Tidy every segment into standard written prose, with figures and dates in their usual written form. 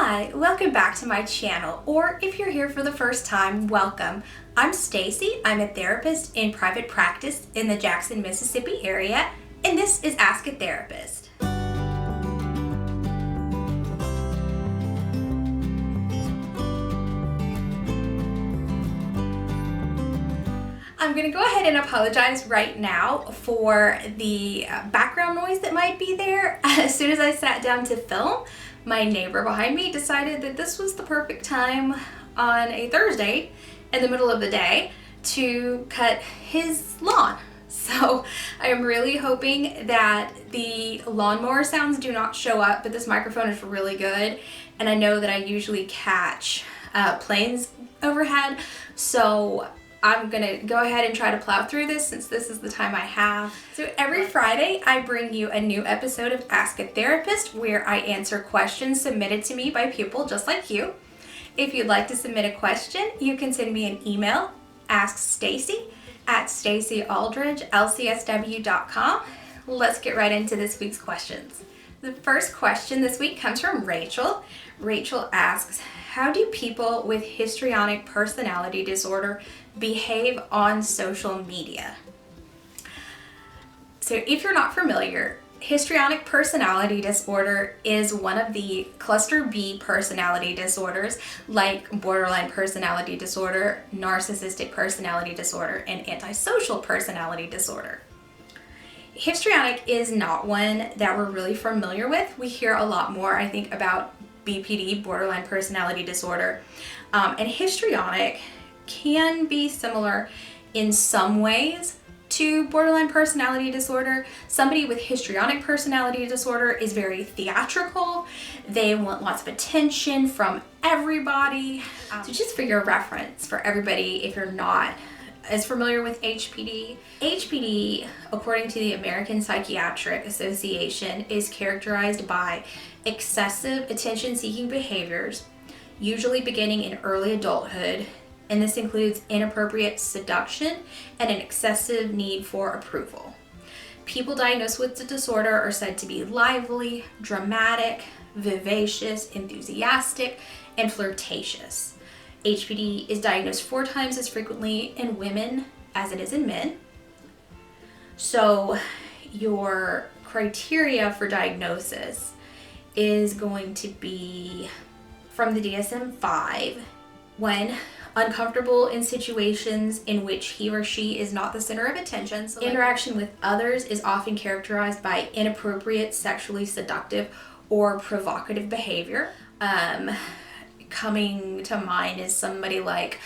Hi, welcome back to my channel, or if you're here for the first time, welcome. I'm Stacy. I'm a therapist in private practice in the Jackson, Mississippi area, and this is Ask a Therapist. I'm going to go ahead and apologize right now for the background noise that might be there. As soon as I sat down to film, my neighbor behind me decided that this was the perfect time on a Thursday in the middle of the day to cut his lawn. So I am really hoping that the lawnmower sounds do not show up, but this microphone is really good. And I know that I usually catch planes overhead. So I'm gonna go ahead and try to plow through this since this is the time I have. So every Friday, I bring you a new episode of Ask a Therapist where I answer questions submitted to me by people just like you. If you'd like to submit a question, you can send me an email, AskStacey@StaceyAldridgeLCSW.com. Let's get right into this week's questions. The first question this week comes from Rachel. Rachel asks, how do people with histrionic personality disorder behave on social media? So if you're not familiar, histrionic personality disorder is one of the cluster B personality disorders like borderline personality disorder, narcissistic personality disorder, and antisocial personality disorder. Histrionic is not one that we're really familiar with. We hear a lot more, I think, about BPD, borderline personality disorder, and histrionic can be similar in some ways to borderline personality disorder. Somebody with histrionic personality disorder is very theatrical. They want lots of attention from everybody. So just for your reference, for everybody, if you're not as familiar with HPD, HPD, according to the American Psychiatric Association, is characterized by excessive attention-seeking behaviors, usually beginning in early adulthood, and this includes inappropriate seduction and an excessive need for approval. People diagnosed with the disorder are said to be lively, dramatic, vivacious, enthusiastic, and flirtatious. HPD is diagnosed 4 times as frequently in women as it is in men. So your criteria for diagnosis is going to be from the DSM-5, 1, uncomfortable in situations in which he or she is not the center of attention. So interaction with others is often characterized by inappropriate, sexually seductive, or provocative behavior. Coming to mind is somebody like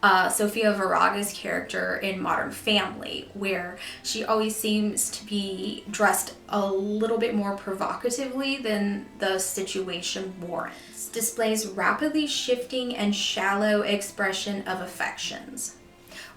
Sofia Vergara's character in Modern Family, where she always seems to be dressed a little bit more provocatively than the situation warrants. Displays rapidly shifting and shallow expression of affections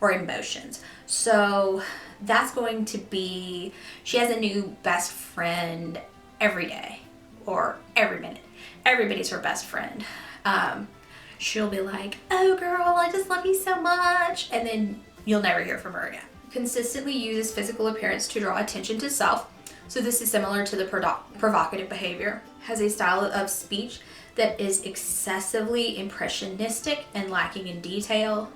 or emotions. So that's going to be, she has a new best friend every day or every minute. Everybody's her best friend. She'll be like, oh girl, I just love you so much. And then you'll never hear from her again. Consistently uses physical appearance to draw attention to self. So this is similar to the provocative behavior. Has a style of speech that is excessively impressionistic and lacking in detail.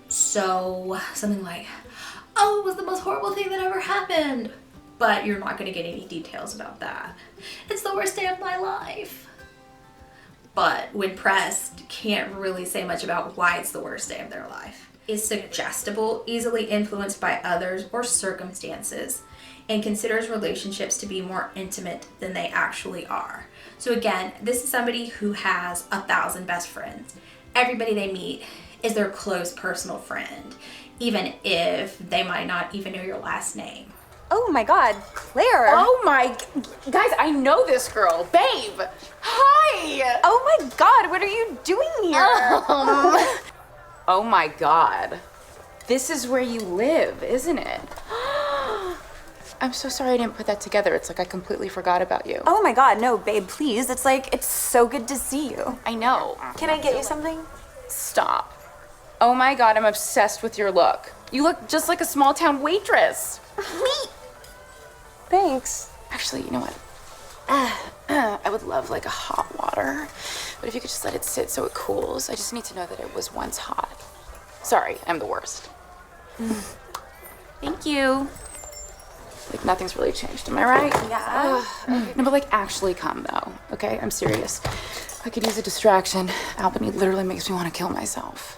So something like, oh, it was the most horrible thing that ever happened. But you're not going to get any details about that. It's the worst day of my life. But when pressed, can't really say much about why it's the worst day of their life. Is suggestible, easily influenced by others or circumstances, and considers relationships to be more intimate than they actually are. So again, this is somebody who has 1,000 best friends. Everybody they meet is their close personal friend, even if they might not even know your last name. Oh my God, Claire. Oh my, guys, I know this girl. Babe, hi. Oh my God, what are you doing here? Oh my God. This is where you live, isn't it? I'm so sorry I didn't put that together. It's like I completely forgot about you. Oh my God, no, babe, please. It's so good to see you. I know. Can I get you something? Stop. Oh my God, I'm obsessed with your look. You look just like a small town waitress. Wait. Thanks. Actually, you know what? I would love like a hot water, but if you could just let it sit so it cools. I just need to know that it was once hot. Sorry, I'm the worst. Thank you. Like nothing's really changed, am I right? Yeah. No, but like actually come though, okay? I'm serious. I could use a distraction. Albany literally makes me want to kill myself.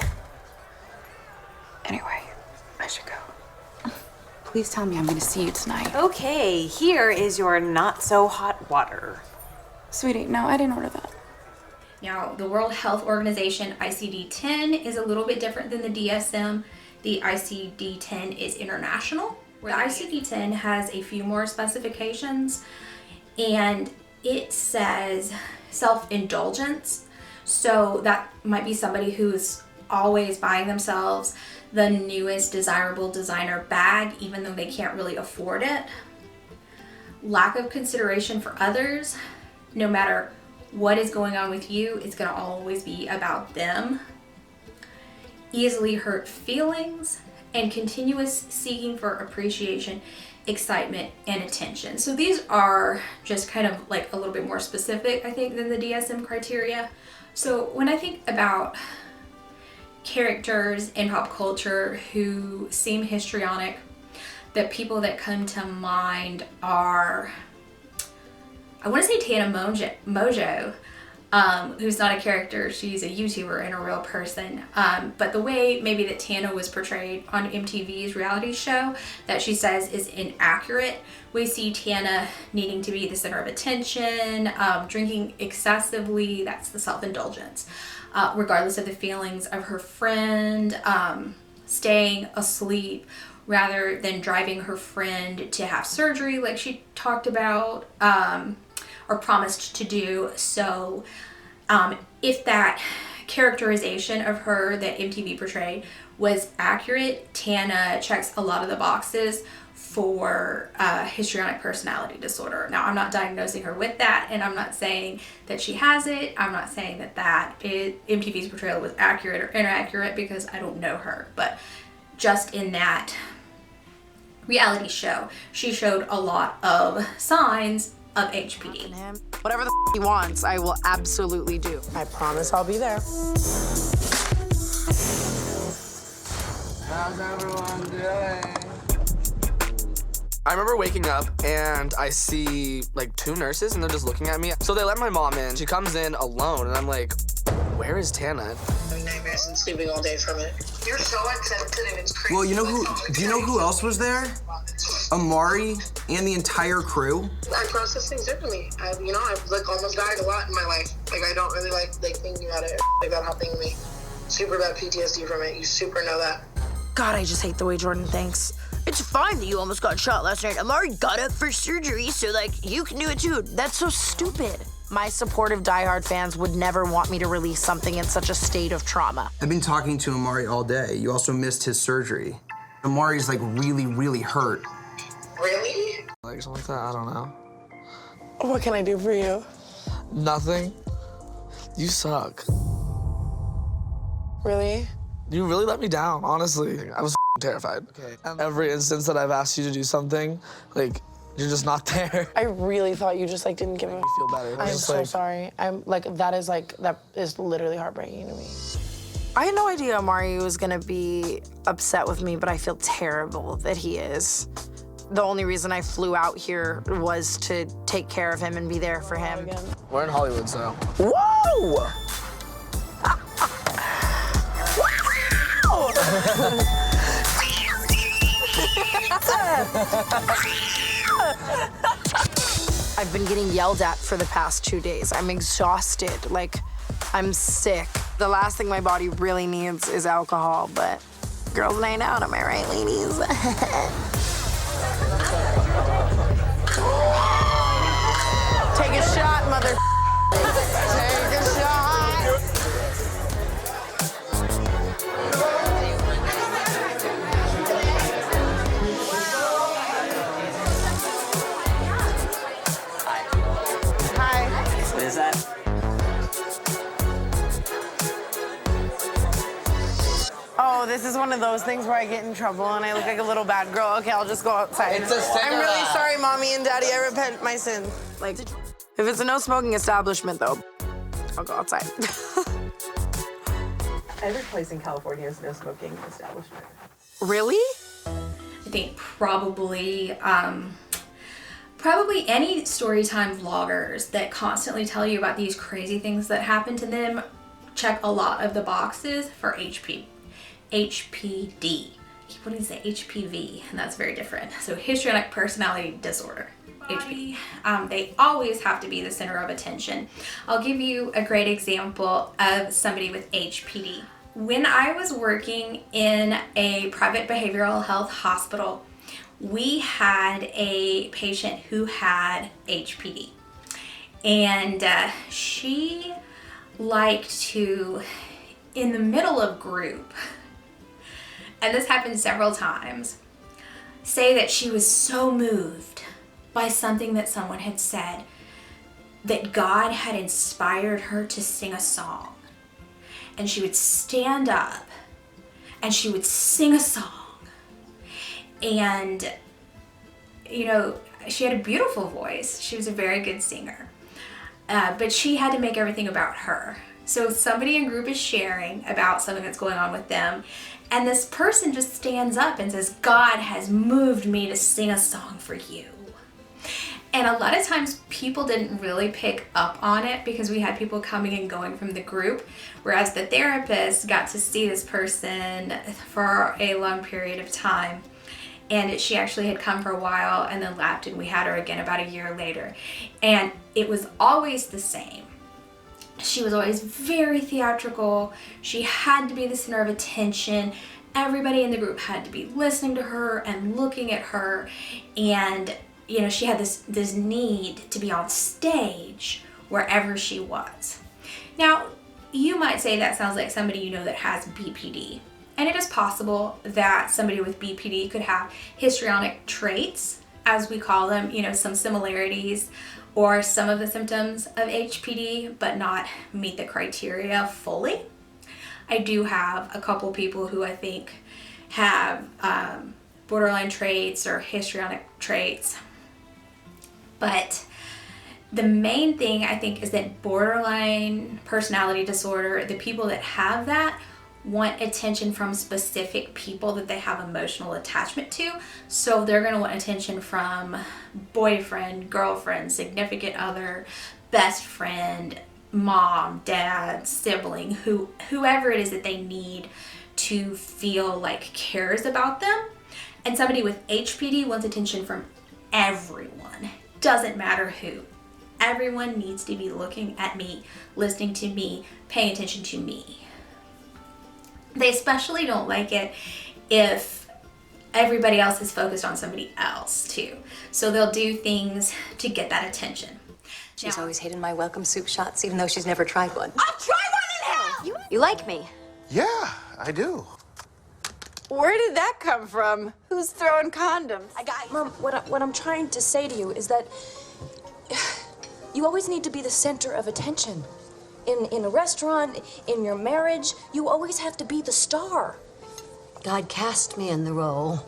Anyway, I should go. Please tell me I'm gonna see you tonight. Okay, here is your not so hot water. Sweetie, no, I didn't order that. Now, the World Health Organization ICD-10 is a little bit different than the DSM. The ICD-10 is international. The ICD-10 has a few more specifications, and it says self-indulgence. So that might be somebody who's always buying themselves the newest desirable designer bag, even though they can't really afford it. Lack of consideration for others. No matter what is going on with you, it's going to always be about them. Easily hurt feelings, and continuous seeking for appreciation, excitement, and attention. So these are just kind of like a little bit more specific, I think, than the DSM criteria. So when I think about characters in pop culture who seem histrionic, the people that come to mind are, I want to say Tana Mongeau, who's not a character, she's a YouTuber and a real person. But the way maybe that Tana was portrayed on MTV's reality show that she says is inaccurate. We see Tana needing to be the center of attention, drinking excessively, that's the self-indulgence, regardless of the feelings of her friend, staying asleep rather than driving her friend to have surgery like she talked about, or promised to do. So if that characterization of her that MTV portrayed was accurate, Tana checks a lot of the boxes for histrionic personality disorder. Now, I'm not diagnosing her with that, and I'm not saying that she has it. I'm not saying that MTV's portrayal was accurate or inaccurate because I don't know her. But just in that reality show, she showed a lot of signs of HPD. Whatever the he wants, I will absolutely do. I promise I'll be there. How's everyone doing? I remember waking up and I see like 2 nurses and they're just looking at me. So they let my mom in. She comes in alone and I'm like, where is Tana? Having nightmares and sleeping all day from it. You're so insensitive, it's crazy. Well, do you know who else was there? Amari and the entire crew. I process things differently. I've like almost died a lot in my life. Like I don't really like thinking about it. Like that happening to me. Super bad PTSD from it. You super know that. God, I just hate the way Jordan thinks. It's fine that you almost got shot last night. Amari got up for surgery, so like you can do it too. That's so stupid. My supportive diehard fans would never want me to release something in such a state of trauma. I've been talking to Amari all day. You also missed his surgery. Amari's like really, really hurt. Really? Like something like that, I don't know. What can I do for you? Nothing. You suck. Really? You really let me down, honestly. I was terrified. Okay. And every instance that I've asked you to do something, like, you're just not there. I really thought you just like didn't give me. You feel better. I'm so sorry. I'm like that is literally heartbreaking to me. I had no idea Amari was gonna be upset with me, but I feel terrible that he is. The only reason I flew out here was to take care of him and be there for him. We're in Hollywood, so. Whoa! I've been getting yelled at for the past 2 days. I'm exhausted, like, I'm sick. The last thing my body really needs is alcohol, but girls night out, am I right, ladies? Take a shot, mother. Take a shot. What is that? Oh, this is one of those things where I get in trouble and I look like a little bad girl. Okay, I'll just go outside. It's a cigarette. I'm really sorry, Mommy and Daddy. I repent my sin. Like, If it's a no smoking establishment, though, I'll go outside. Every place in California is no smoking establishment. Really? I think probably any storytime vloggers that constantly tell you about these crazy things that happen to them check a lot of the boxes for HPD. What is the HPV? And that's very different. So Histrionic Personality Disorder. HPD. They always have to be the center of attention. I'll give you a great example of somebody with HPD. When I was working in a private behavioral health hospital, we had a patient who had HPD. And she liked to, in the middle of group, and this happened several times, say that she was so moved by something that someone had said that God had inspired her to sing a song. And she would stand up and she would sing a song. And, you know, she had a beautiful voice. She was a very good singer. But she had to make everything about her. So somebody in group is sharing about something that's going on with them, and this person just stands up and says, God has moved me to sing a song for you. And a lot of times people didn't really pick up on it because we had people coming and going from the group, whereas the therapist got to see this person for a long period of time. And she actually had come for a while and then left, and we had her again about a year later. And it was always the same. She was always very theatrical. She had to be the center of attention. Everybody in the group had to be listening to her and looking at her. And, you know, she had this need to be on stage wherever she was. Now, you might say that sounds like somebody you know that has BPD. And it is possible that somebody with BPD could have histrionic traits, as we call them, you know, some similarities or some of the symptoms of HPD, but not meet the criteria fully. I do have a couple people who I think have borderline traits or histrionic traits. But the main thing I think is that borderline personality disorder, the people that have that want attention from specific people that they have emotional attachment to. So they're gonna want attention from boyfriend, girlfriend, significant other, best friend, mom, dad, sibling, whoever it is that they need to feel like cares about them. And somebody with HPD wants attention from everyone. Doesn't matter who. Everyone needs to be looking at me, listening to me, paying attention to me. They especially don't like it if everybody else is focused on somebody else too. So they'll do things to get that attention. She's always hated my welcome soup shots, even though she's never tried one. I'll try one in hell! You like me? Yeah, I do. Where did that come from? Who's throwing condoms? Mom, what I'm trying to say to you is that you always need to be the center of attention. In a restaurant, in your marriage, you always have to be the star. God cast me in the role.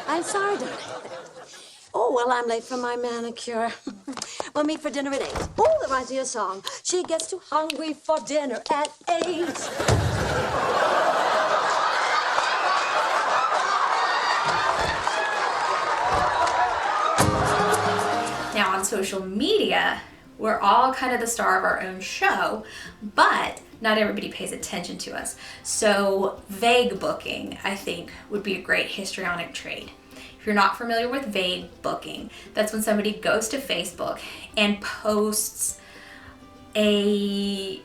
I'm sorry, darling. Oh, well, I'm late for my manicure. We'll meet for dinner at 8. Oh, that reminds me of a song. She gets too hungry for dinner at 8. Now on social media, we're all kind of the star of our own show, but not everybody pays attention to us. So vague booking, I think, would be a great histrionic trait. If you're not familiar with vague booking, that's when somebody goes to Facebook and posts a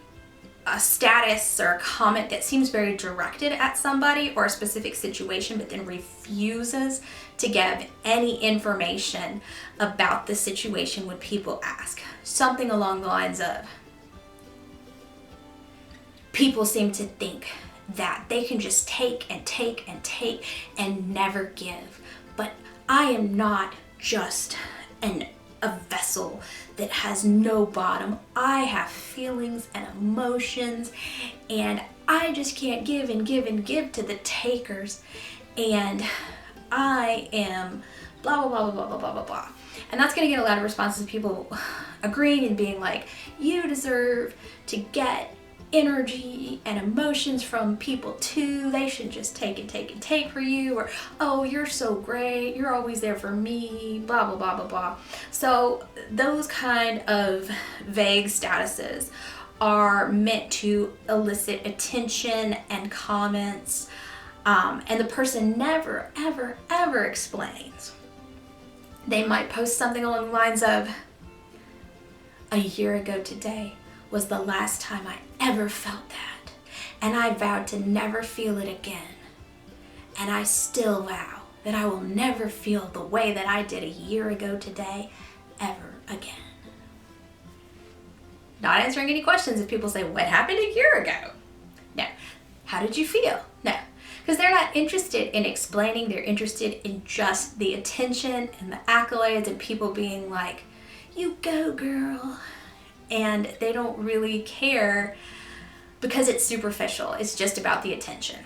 status or a comment that seems very directed at somebody or a specific situation, but then refuses to give any information about the situation when people ask. Something along the lines of, people seem to think that they can just take and take and take and never give. But I am not just a vessel that has no bottom. I have feelings and emotions, and I just can't give and give and give to the takers. And I am blah, blah, blah, blah, blah, blah, blah, blah. And that's going to get a lot of responses of people agreeing and being like, you deserve to get energy and emotions from people too. They should just take and take and take for you. Or, oh, you're so great. You're always there for me. Blah, blah, blah, blah, blah. So those kind of vague statuses are meant to elicit attention and comments. And the person never, ever, ever explains. They might post something along the lines of, a year ago today was the last time I ever felt that, and I vowed to never feel it again. And I still vow that I will never feel the way that I did a year ago today ever again. Not answering any questions if people say, what happened a year ago? No. How did you feel? No. Because they're not interested in explaining, they're interested in just the attention and the accolades and people being like, you go girl. And they don't really care because it's superficial. It's just about the attention.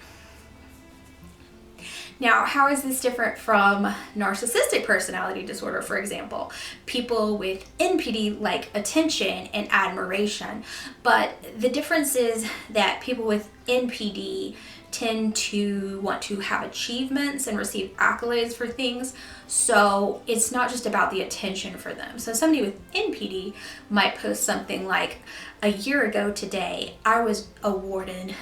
Now, how is this different from narcissistic personality disorder, for example? People with NPD like attention and admiration, but the difference is that people with NPD tend to want to have achievements and receive accolades for things. So it's not just about the attention for them. So somebody with NPD might post something like, a year ago today, I was awarded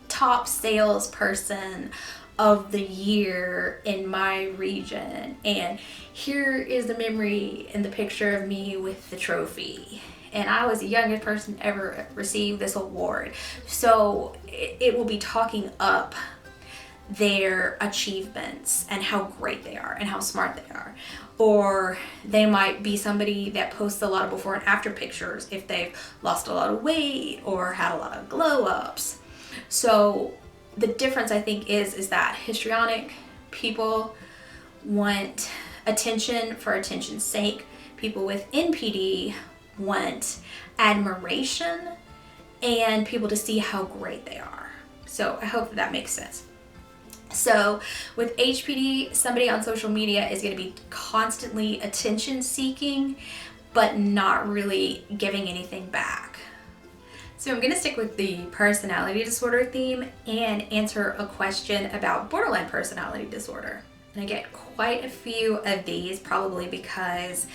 top salesperson of the year in my region. And here is the memory and the picture of me with the trophy. And I was the youngest person to ever receive this award. So it will be talking up their achievements and how great they are and how smart they are. Or they might be somebody that posts a lot of before and after pictures if they've lost a lot of weight or had a lot of glow ups. So the difference, I think, is that histrionic people want attention for attention's sake. People with NPD want admiration and people to see how great they are. So I hope that makes sense. So with HPD, somebody on social media is going to be constantly attention seeking, but not really giving anything back. So I'm going to stick with the personality disorder theme and answer a question about borderline personality disorder. And I get quite a few of these, probably because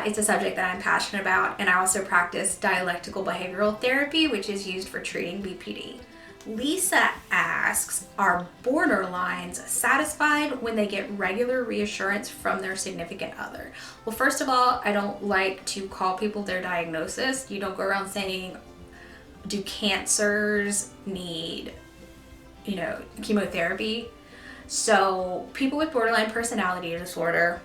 it's a subject that I'm passionate about, and I also practice dialectical behavioral therapy, which is used for treating BPD. Lisa asks, are borderlines satisfied when they get regular reassurance from their significant other? Well, first of all, I don't like to call people their diagnosis. You don't go around saying, do cancers need, chemotherapy? So people with borderline personality disorder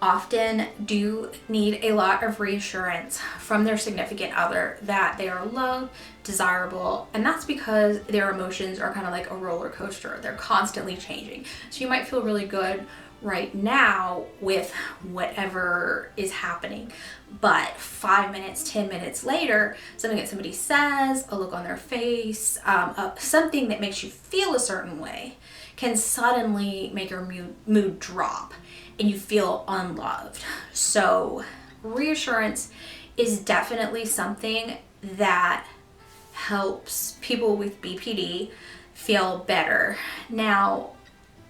often do need a lot of reassurance from their significant other that they are loved, desirable, and that's because their emotions are kind of like a roller coaster. They're constantly changing. So you might feel really good right now with whatever is happening, but 5 minutes, 10 minutes later, something that somebody says, a look on their face, something that makes you feel a certain way can suddenly make your mood drop and you feel unloved. So reassurance is definitely something that helps people with BPD feel better. Now,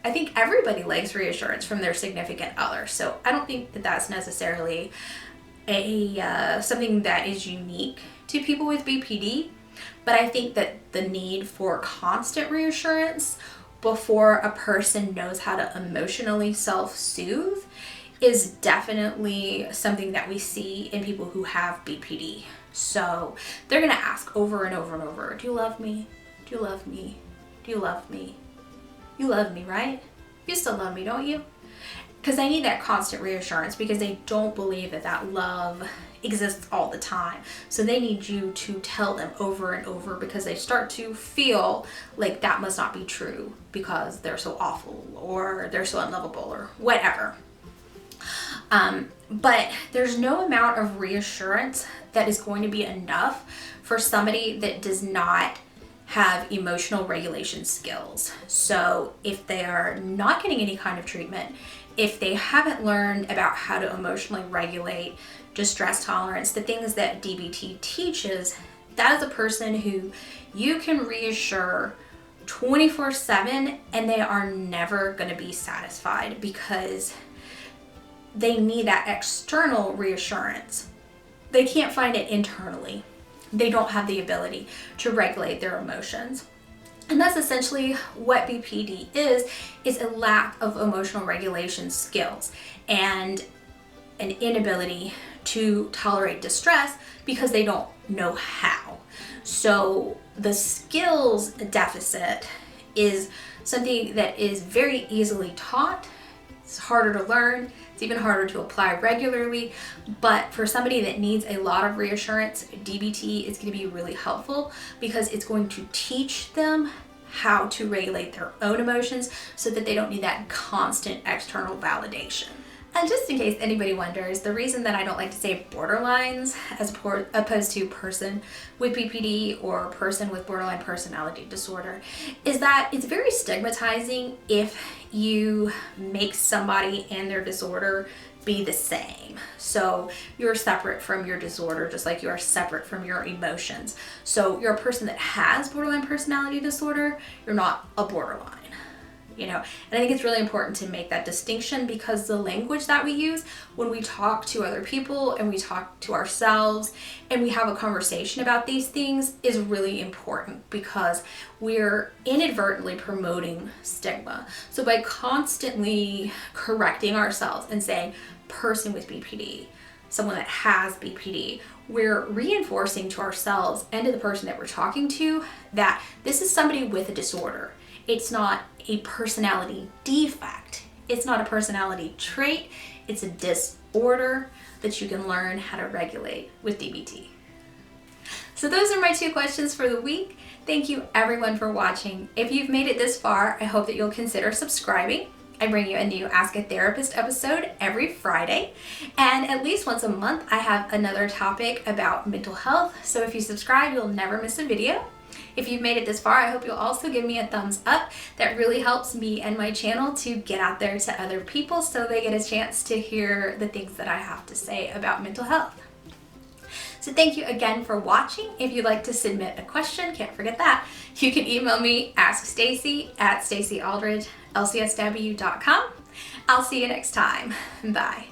I think everybody likes reassurance from their significant other, so I don't think that that's necessarily something that is unique to people with BPD, but I think that the need for constant reassurance before a person knows how to emotionally self-soothe is definitely something that we see in people who have BPD. So they're gonna ask over and over and over, do you love me? Do you love me? Do you love me? You love me, right? You still love me, don't you? Because they need that constant reassurance because they don't believe that that love exists all the time. So they need you to tell them over and over because they start to feel like that must not be true because they're so awful or they're so unlovable or whatever. But there's no amount of reassurance that is going to be enough for somebody that does not have emotional regulation skills. So if they are not getting any kind of treatment if they haven't learned about how to emotionally regulate, distress tolerance, the things that DBT teaches, that is a person who you can reassure 24/7 and they are never going to be satisfied because they need that external reassurance. They can't find it internally. They don't have the ability to regulate their emotions. And that's essentially what BPD is a lack of emotional regulation skills and an inability to tolerate distress because they don't know how. So the skills deficit is something that is very easily taught. It's harder to learn. It's even harder to apply regularly. But for somebody that needs a lot of reassurance, DBT is going to be really helpful because it's going to teach them how to regulate their own emotions so that they don't need that constant external validation. And just in case anybody wonders, the reason that I don't like to say borderlines as opposed to person with BPD or person with borderline personality disorder is that it's very stigmatizing if you make somebody and their disorder be the same. So you're separate from your disorder just like you are separate from your emotions. So you're a person that has borderline personality disorder, you're not a borderline. And I think it's really important to make that distinction because the language that we use when we talk to other people and we talk to ourselves and we have a conversation about these things is really important because we're inadvertently promoting stigma. So by constantly correcting ourselves and saying person with BPD, someone that has BPD, we're reinforcing to ourselves and to the person that we're talking to that this is somebody with a disorder. It's not a personality defect. It's not a personality trait. It's a disorder that you can learn how to regulate with DBT. So those are my 2 questions for the week. Thank you everyone for watching. If you've made it this far, I hope that you'll consider subscribing. I bring you a new Ask a Therapist episode every Friday. And at least once a month, I have another topic about mental health. So if you subscribe, you'll never miss a video. If you've made it this far, I hope you'll also give me a thumbs up. That really helps me and my channel to get out there to other people so they get a chance to hear the things that I have to say about mental health. So thank you again for watching. If you'd like to submit a question, can't forget that, you can email me AskStacey@StaceyAldridgeLCSW.com. I'll see you next time. Bye.